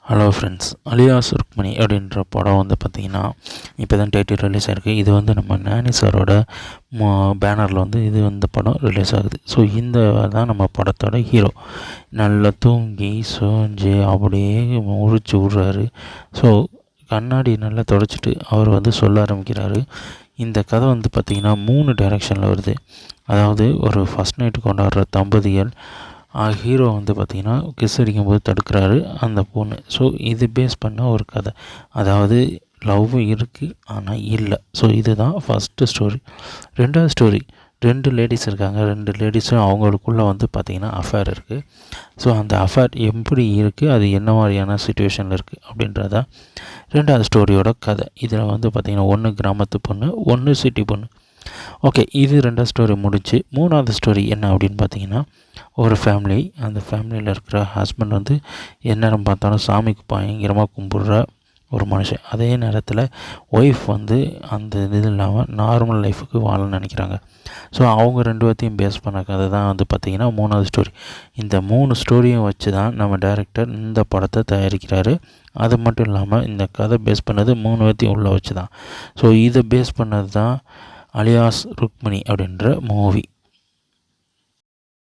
Hello friends, alias Rukmani அப்படின்ற படம் வந்து பார்த்திங்கன்னா இப்போ தான் டைட்டில் ரிலீஸ் ஆகிருக்கு. இது வந்து நம்ம நானி சாரோட பேனரில் வந்து இந்த படம் ரிலீஸ் ஆகுது. ஸோ இந்த தான் நம்ம படத்தோட ஹீரோ. நல்லா தூங்கி சோஞ்சு அப்படியே முழிச்சு விட்றாரு. ஸோ கண்ணாடி நல்லா தொடச்சிட்டு அவர் வந்து சொல்ல ஆரம்பிக்கிறாரு. இந்த கதை வந்து பார்த்திங்கன்னா 3 டைரெக்ஷனில் வருது. அதாவது ஒரு ஃபஸ்ட் நைட்டு கொண்டாடுற தம்பதிகள் ஹீரோ வந்து பார்த்திங்கன்னா கிஸ் அடிக்கும்போது தடுக்கிறாரு அந்த பொண்ணு. ஸோ இது பேஸ் பண்ண ஒரு கதை. அதாவது லவ் இருக்குது ஆனால் இல்லை. ஸோ இதுதான் ஃபஸ்ட்டு ஸ்டோரி. ரெண்டாவது ஸ்டோரி, 2 லேடிஸ் இருக்காங்க. 2 லேடிஸும் அவங்களுக்குள்ளே வந்து பார்த்திங்கன்னா அஃபேர் இருக்குது. ஸோ அந்த அஃபேர் எப்படி இருக்குது, அது என்ன மாதிரியான சுச்சுவேஷனில் இருக்குது அப்படின்றதா ரெண்டாவது ஸ்டோரியோட கதை. இதில் வந்து பார்த்திங்கன்னா ஒன்று கிராமத்து பொண்ணு, ஒன்று சிட்டி பொண்ணு. ஓகே, இது ரெண்டாவது ஸ்டோரி முடிச்சு மூணாவது ஸ்டோரி என்ன அப்படின்னு பார்த்தீங்கன்னா, ஒரு ஃபேமிலி. அந்த ஃபேமிலியில் இருக்கிற ஹஸ்பண்ட் வந்து எந்நேரம் பார்த்தாலும் சாமிக்கு பயங்கரமாக கும்பிட்ற ஒரு மனுஷன். அதே நேரத்தில் ஒய்ஃப் வந்து அந்த இது இல்லாமல் நார்மல் லைஃபுக்கு வாழணும்னு நினைக்கிறாங்க. ஸோ அவங்க 2 பேர்த்தையும் பேஸ் பண்ண கதை தான் வந்து பார்த்திங்கன்னா மூணாவது ஸ்டோரி. இந்த 3 ஸ்டோரியும் வச்சு தான் நம்ம டைரக்டர் இந்த படத்தை தயாரிக்கிறாரு. அது மட்டும் இல்லாமல் இந்த கதை பேஸ் பண்ணது 3 பேர்த்தையும் உள்ளே வச்சு தான். ஸோ இதை பேஸ் பண்ணது தான் அலியாஸ் ருக்மணி அப்படின்ற மூவி.